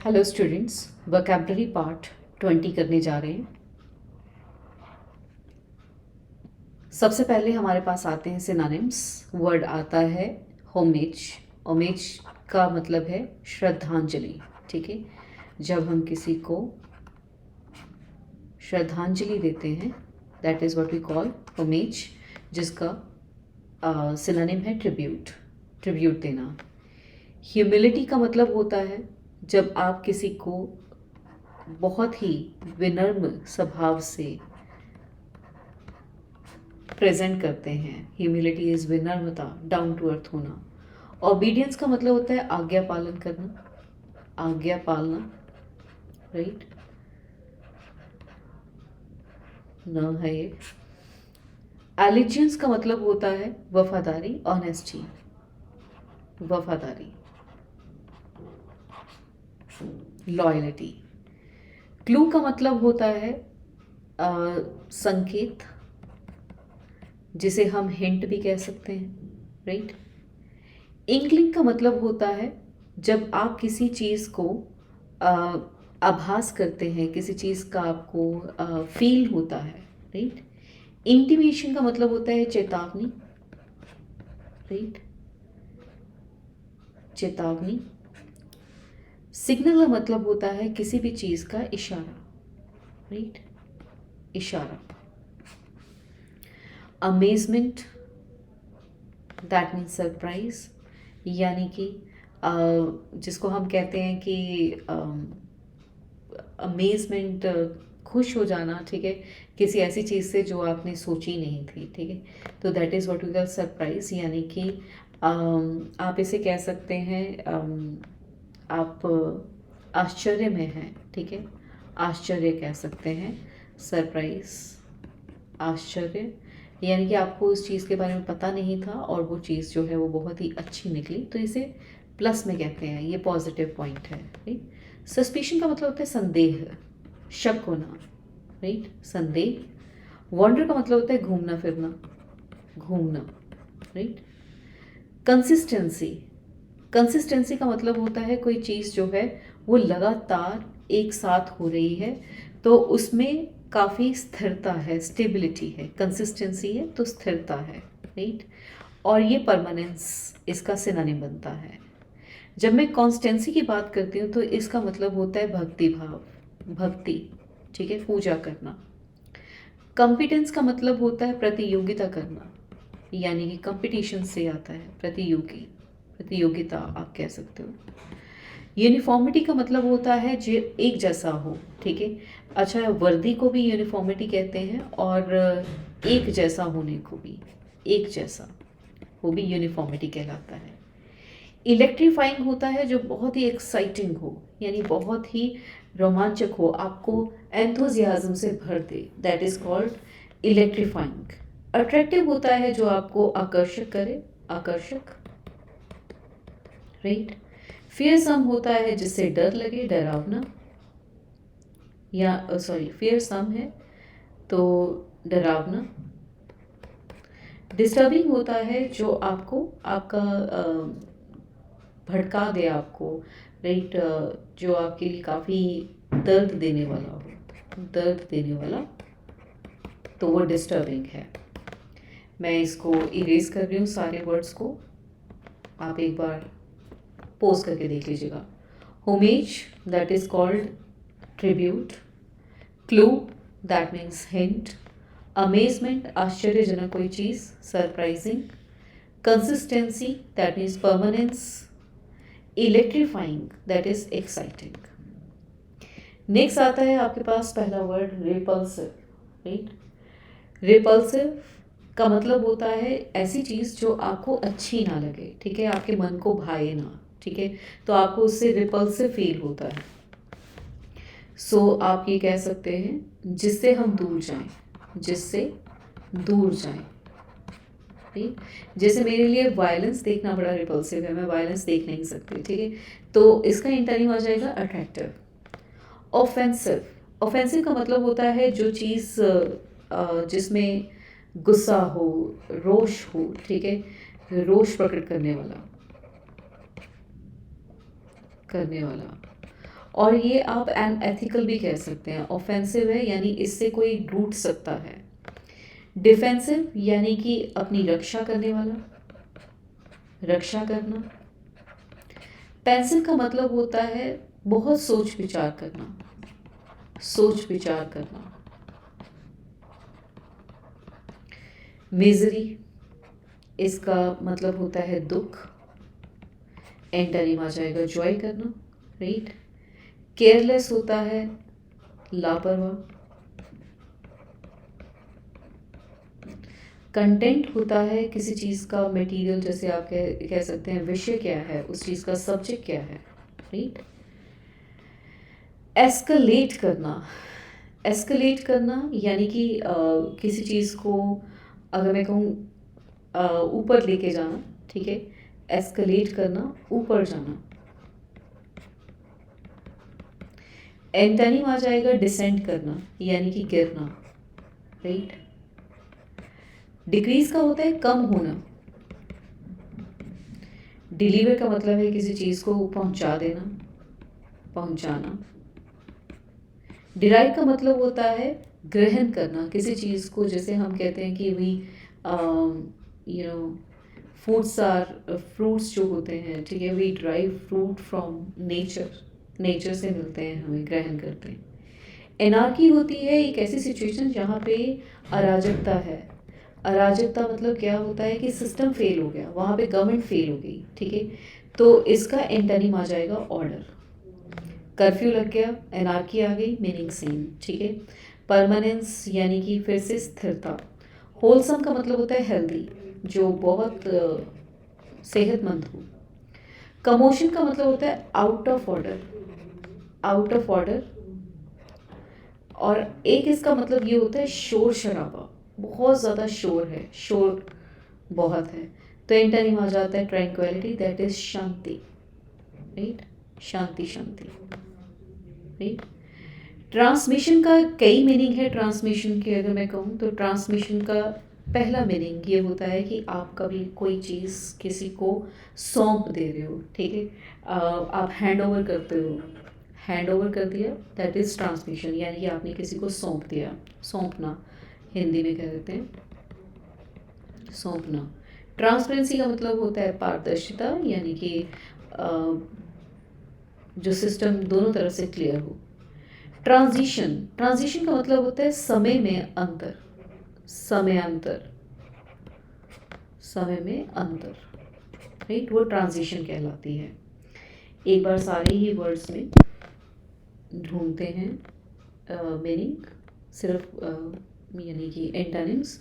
Hello students, vocabulary part 20 करने जा रहे हैं। सबसे पहले हमारे पास आते हैं सिनोनिम्स। वर्ड आता है होमेज। होमेज का मतलब है श्रद्धांजलि। ठीक है, जब हम किसी को श्रद्धांजलि देते हैं that is what we call homage, जिसका सिनोनिम है ट्रिब्यूट। ट्रिब्यूट देना। ह्यूमिलिटी का मतलब होता है जब आप किसी को बहुत ही विनम्र स्वभाव से प्रेजेंट करते हैं। ह्यूमिलिटी इज़ विनम्रता, डाउन टू अर्थ होना। ओबीडियंस का मतलब होता है आज्ञा पालन करना, आज्ञा पालना, राइट न है ये। एलिजियंस का मतलब होता है वफादारी, ऑनेस्टी, वफादारी, लॉयल्टी। क्लू का मतलब होता है संकेत, जिसे हम हिंट भी कह सकते हैं, राइट। इंकलिंग का मतलब होता है जब आप किसी चीज़ को आभास करते हैं, किसी चीज़ का आपको फील होता है, राइट। इंटीमेशन का मतलब होता है चेतावनी, राइट, चेतावनी। सिग्नल का मतलब होता है किसी भी चीज़ का इशारा, राइट, इशारा। अमेजमेंट दैट मीन्स सरप्राइज, यानी कि जिसको हम कहते हैं कि अमेजमेंट, खुश हो जाना, ठीक है, किसी ऐसी चीज़ से जो आपने सोची नहीं थी, ठीक है। तो that is what we call surprise, यानी कि आप इसे कह सकते हैं आप आश्चर्य में हैं, ठीक है, आश्चर्य कह सकते हैं। सरप्राइज, आश्चर्य, यानी कि आपको उस चीज़ के बारे में पता नहीं था और वो चीज़ जो है वो बहुत ही अच्छी निकली, तो इसे प्लस में कहते हैं, ये पॉजिटिव पॉइंट है, राइट। सस्पिशन का मतलब होता है संदेह, शक होना, राइट, संदेह। वॉन्डर का मतलब होता है घूमना फिरना, घूमना, राइट। कंसिस्टेंसी, कंसिस्टेंसी का मतलब होता है कोई चीज़ जो है वो लगातार एक साथ हो रही है, तो उसमें काफ़ी स्थिरता है, स्टेबिलिटी है। कंसिस्टेंसी है तो स्थिरता है, राइट। और ये परमानेंस इसका सिनोनिम बनता है। जब मैं कॉन्स्टेंसी की बात करती हूँ तो इसका मतलब होता है भक्ति भाव, भक्ति, ठीक है, पूजा करना। कॉम्पिटेंस का मतलब होता है प्रतियोगिता करना, यानी कि कंपटीशन से आता है प्रतियोगी, प्रतियोगिता आप कह सकते हो। यूनिफॉर्मिटी का मतलब होता है जो एक जैसा हो, ठीक है। अच्छा, वर्दी को भी यूनिफॉर्मिटी कहते हैं और एक जैसा होने को भी, एक जैसा, वो भी यूनिफॉर्मिटी कहलाता है। इलेक्ट्रीफाइंग होता है जो बहुत ही एक्साइटिंग हो, यानी बहुत ही रोमांचक हो, आपको एंथुजियाज्म से भर दे, that is called electrifying. Attractive होता है जो आपको आकर्षक करे, आकर्षक, राइट। फियरसम होता है जिससे डर लगे, डरावना, या सॉरी फियरसम है तो डरावना। डिस्टर्बिंग होता है जो आपको आपका भड़का दे, आपको, राइट, जो आपके लिए काफ़ी दर्द देने वाला हो, दर्द देने वाला, तो वो डिस्टर्बिंग है। मैं इसको इरेज कर रही हूँ सारे वर्ड्स को, आप एक बार पोज करके देख लीजिएगा। Homage that is called tribute, clue that means hint, amazement आश्चर्यजनक कोई चीज़, surprising, consistency that means permanence, electrifying that is exciting. Next आता है आपके पास पहला वर्ड रिपल्सिव, राइट। रिपल्सिव का मतलब होता है ऐसी चीज़ जो आपको अच्छी ना लगे, ठीक है, आपके मन को भाए ना, ठीक है, तो आपको उससे रिपल्सिव फील होता है। सो आप ये कह सकते हैं जिससे हम दूर जाएं, जिससे दूर जाएं, ठीक। जैसे मेरे लिए वायलेंस देखना बड़ा रिपल्सिव है, मैं वायलेंस देख नहीं सकती, ठीक है, तो इसका इंटरव्यू आ जाएगा अट्रैक्टिव। ऑफेंसिव, ऑफेंसिव का मतलब होता है जो चीज़ जिसमें गुस्सा हो, रोष हो, ठीक है, रोष प्रकट करने वाला, करने वाला। और ये आप अनएथिकल भी कह सकते हैं। ऑफेंसिव है यानी इससे कोई रूठ सकता है। डिफेंसिव यानी कि अपनी रक्षा करने वाला, रक्षा करना। पेंसिव का मतलब होता है बहुत सोच विचार करना, सोच विचार करना। मिजरी, इसका मतलब होता है दुख। एंटोनिम आ जाएगा जॉय करना, राइट। केयरलेस होता है लापरवाह। कंटेंट होता है किसी चीज़ का मटेरियल, जैसे आप कह सकते हैं विषय क्या है, उस चीज़ का सब्जेक्ट क्या है, राइट। एस्केलेट करना, एस्केलेट करना यानी कि किसी चीज़ को अगर मैं कहूँ ऊपर लेके जाना, ठीक है। एस्केलेट करना, ऊपर जाना। एंटोनिम आ जाएगा डिसेंड करना यानी कि गिरना, राइट। डिक्रीज का होता है कम होना। डिलीवर का मतलब है किसी चीज़ को पहुंचा देना, पहुंचाना। डिराइव का मतलब होता है ग्रहण करना किसी चीज़ को, जैसे हम कहते हैं कि we you know foods are fruits जो होते हैं, ठीक है, we drive fruit from nature, nature से मिलते हैं, हमें ग्रहण करते हैं। एनार्की होती है एक ऐसी सिचुएशन जहाँ पे अराजकता है। अराजकता मतलब क्या होता है कि सिस्टम फेल हो गया, वहाँ पे गवर्नमेंट फेल हो गई, ठीक है। तो इसका एंटोनिम आ जाएगा ऑर्डर। कर्फ्यू लग गया, एनार्की आ गई, मीनिंग सेम, ठीक है। परमानेंस यानी कि फिर से स्थिरता। होलसम का मतलब होता है हेल्दी, जो बहुत सेहतमंद हो। कमोशन का मतलब होता है out of order, out of order. और एक इसका मतलब ये होता है शोर शराबा, बहुत ज़्यादा शोर है, शोर बहुत है। तो एंटोनिम आ जाता है tranquillity, that is Shanti, right. Shanti, Shanti, right. Transmission का कई मीनिंग है। ट्रांसमिशन के अगर मैं कहूँ तो ट्रांसमिशन का पहला मीनिंग ये होता है कि आप कभी कोई चीज़ किसी को सौंप दे रहे हो, ठीक है। आप हैंड ओवर करते हो, हैंड ओवर कर दिया, दैट इज़ ट्रांसमिशन, यानी कि आपने किसी को सौंप दिया। सौंपना हिंदी में कह देते हैं सौंपना। ट्रांसपेरेंसी का मतलब होता है पारदर्शिता, यानी कि जो सिस्टम दोनों तरफ से क्लियर हो। ट्रांजिशन, ट्रांजिशन का मतलब होता है समय में अंतर, समय अंतर, समय में अंतर, राइट। वो ट्रांजिशन कहलाती है। एक बार सारे ही वर्ड्स में ढूंढते हैं मीनिंग, सिर्फ यानी कि एंटोनिम्स।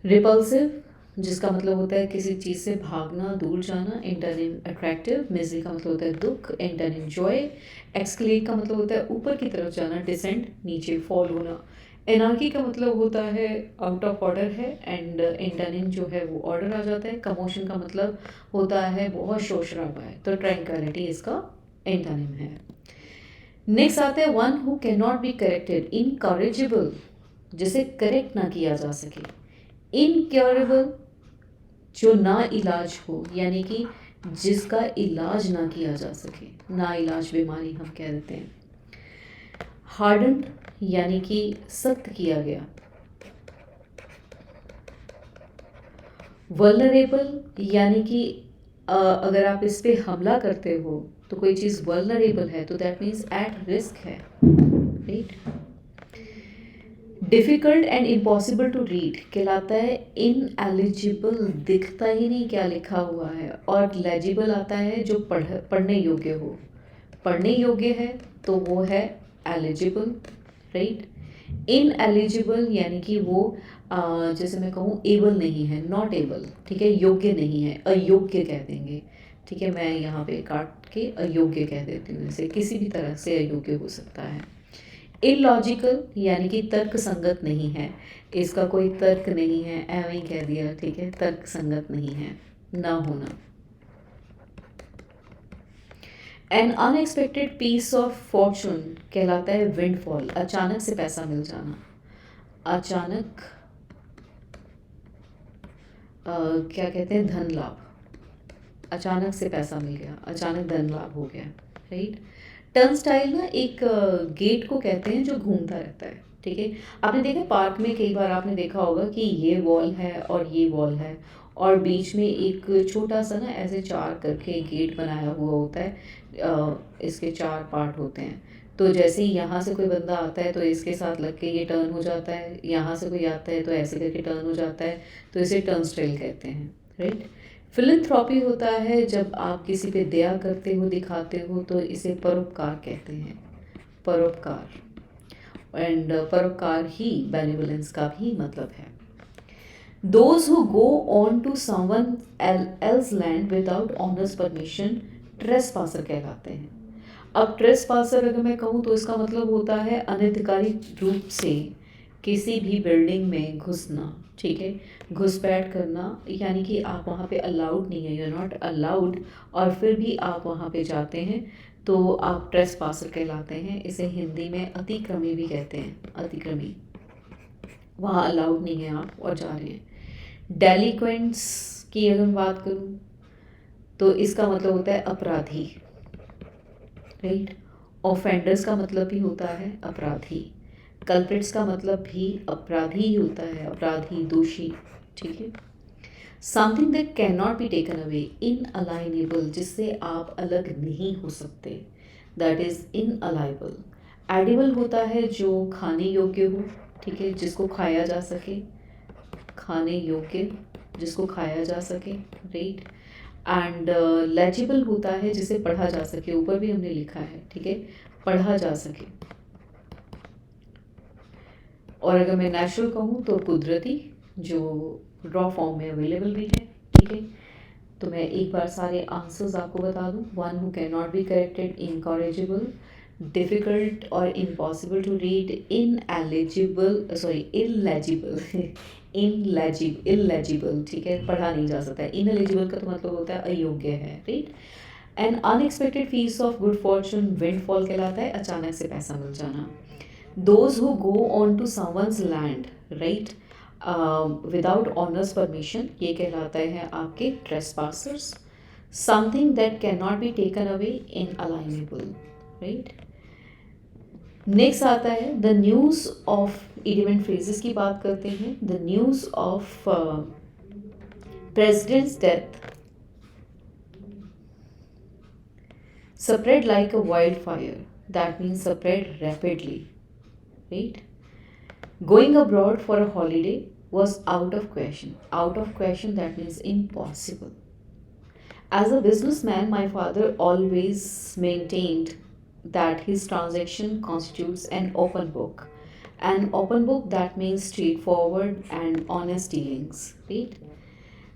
रिपल्सिव, जिसका मतलब होता है किसी चीज़ से भागना, दूर जाना, एंटोनिम अट्रैक्टिव। मिजरी का मतलब होता है दुख, एंटोनिम जॉय। एक्सकेलेट का मतलब होता है ऊपर की तरफ जाना, डिसेंट नीचे फॉल होना। एनार्की का मतलब होता है आउट ऑफ ऑर्डर है, एंड एंटोनिम जो है वो ऑर्डर आ जाता है। कमोशन का मतलब होता है बहुत शोर शराबा है, तो ट्रैंक्विलिटी इसका एंटोनिम है। नेक्स्ट आता है one who can not be corrected, incorrigible, जिसे करेक्ट ना किया जा सके। इनक्योरेबल, जो ना इलाज हो, यानी कि जिसका इलाज ना किया जा सके, ना इलाज बीमारी हम कह देते हैं। हार्डन यानी कि सख्त किया गया। वल्नरेबल यानी कि अगर आप इस पे हमला करते हो तो कोई चीज़ वल्नरेबल है, तो दैट मीन्स एट रिस्क है, right. Difficult and impossible to read कहलाता है इनएलिजिबल, दिखता ही नहीं क्या लिखा हुआ है। और लेजिबल आता है जो पढ़ने योग्य हो, पढ़ने योग्य है तो वो है एलिजिबल, राइट। इनएलिजिबल यानी कि वो जैसे मैं कहूँ एबल नहीं है, नॉट एबल, ठीक है, योग्य नहीं है, अयोग्य कह देंगे, ठीक है। मैं यहाँ पे काट के अयोग्य कह देती हूँ, इसे किसी भी तरह से अयोग्य हो सकता है। इलॉजिकल यानी कि तर्क संगत नहीं है, इसका कोई तर्क नहीं है, ऐਵੇਂ ही कह दिया, ठीक है, तर्क संगत नहीं है, ना होना। An unexpected piece of fortune कहलाता है विंडफॉल, अचानक से पैसा मिल जाना। अचानक क्या कहते हैं, धन लाभ, अचानक से पैसा मिल गया, अचानक धन लाभ हो गया, राइट। टर्न स्टाइल ना एक गेट को कहते हैं जो घूमता रहता है, ठीक है। आपने देखा पार्क में कई बार आपने देखा होगा कि ये वॉल है और ये वॉल है और बीच में एक छोटा सा ना ऐसे चार करके गेट बनाया हुआ होता है। इसके चार पार्ट होते हैं। तो जैसे ही यहाँ से कोई बंदा आता है तो इसके साथ लग के ये टर्न हो जाता है, यहाँ से कोई आता है तो ऐसे करके टर्न हो जाता है। तो इसे टर्न स्टाइल कहते हैं, राइट। फिलैंथ्रोपी होता है जब आप किसी पे दया करते हो, दिखाते हो, तो इसे परोपकार कहते हैं, परोपकार। एंड परोपकार ही बेनिवोलेंस का भी मतलब है। Those who go on to someone else land without owner's permission trespasser कहलाते हैं। अब ट्रेसपासर अगर मैं कहूँ तो इसका मतलब होता है अनधिकारित रूप से किसी भी बिल्डिंग में घुसना, ठीक है, घुसपैठ करना, यानी कि आप वहाँ पे अलाउड नहीं है, यू आर नॉट अलाउड, और फिर भी आप वहाँ पे जाते हैं तो आप ट्रेसपासर कहलाते हैं। इसे हिंदी में अतिक्रमी भी कहते हैं, अतिक्रमी। वहाँ अलाउड नहीं है आप और जा रहे हैं। डेलिक्वेंट्स की अगर मैं बात करूँ तो इसका मतलब होता है अपराधी, राइट। ऑफेंडर्स का मतलब भी होता है अपराधी। कल्प्रिट्स का मतलब भी अपराधी ही होता है, अपराधी, दोषी, ठीक है। Something that can not be taken away, inalienable, जिससे आप अलग नहीं हो सकते, दैट इज इनअलाइबल। एडिबल होता है जो खाने योग्य हो, ठीक है, जिसको खाया जा सके, खाने योग्य, जिसको खाया जा सके, राइट। एंड लेजिबल होता है जिसे पढ़ा जा सके, ऊपर भी हमने लिखा है, ठीक है, पढ़ा जा सके। और अगर मैं नेचुरल कहूँ तो कुदरती, जो रॉ फॉर्म में अवेलेबल भी है, ठीक है। तो मैं एक बार सारे आंसर्स आपको बता दूँ। One who can not be corrected, incorrigible, difficult और impossible to read, illegible illegible, ठीक है, पढ़ा नहीं जा सकता है। इनएलिजिबल का तो मतलब होता है अयोग्य है, right. And unexpected fees of good fortune, windfall कहलाता है अचानक से पैसा मिल जाना। Those who go on to someone's land, right, without owner's permission, ये कहलाते हैं आपके trespassers. Something that can not be taken away, inalienable, right. Next आता है the news of idiom and phrases की बात करते हैं। The news of president's death spread like a wildfire, that means spread rapidly, right. Going abroad for a holiday was out of question, out of question, that means impossible. As a businessman, my father always maintained that his transaction constitutes an open book. An open book, that means straightforward and honest dealings, right.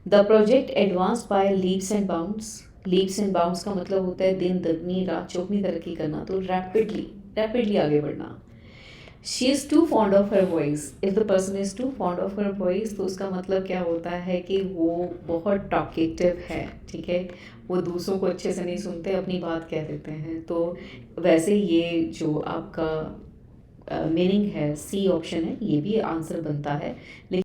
The project advanced by leaps and bounds. Leaps and bounds का मतलब होता है दिन दुगनी रात चौगनी तरक्की करना, तो रैपिडली आगे बढ़ना। She is too fond of her voice, if the person is too fond of her voice, तो उसका मतलब क्या होता है कि वो बहुत टॉकेटिव है, ठीक है, वो दूसरों को अच्छे से नहीं सुनते, अपनी बात कह देते हैं। तो वैसे ये जो आपका मीनिंग है, सी ऑप्शन है, ये भी आंसर बनता है। लेकिन